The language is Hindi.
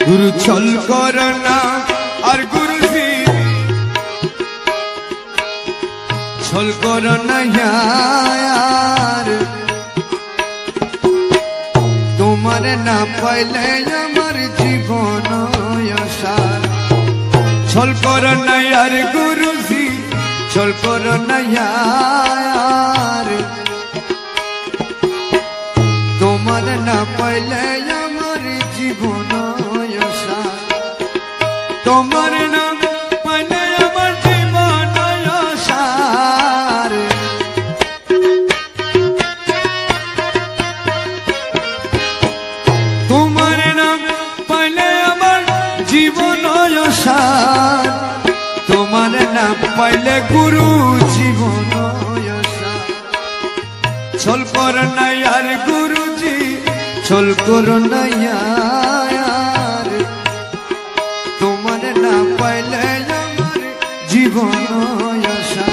गुरु छल करना और गुरु जी छल करना यार तुम्हारे ना पाइले আমার জীবন আশার छल करना यार गुरु जी छल करना यार तुम्हारे ना पाइले আমার জীবন आशा तुम्हारे ना पाइले আমার জীবন आशा तुम्हारे ना पाइले আমার জীবন आशा तुम्हारे ना पाइले गुरु जीवन आशा छल करना यार गुरु जी छल करना यार तुम्हारे ना पाइले আমার জীবন आशा।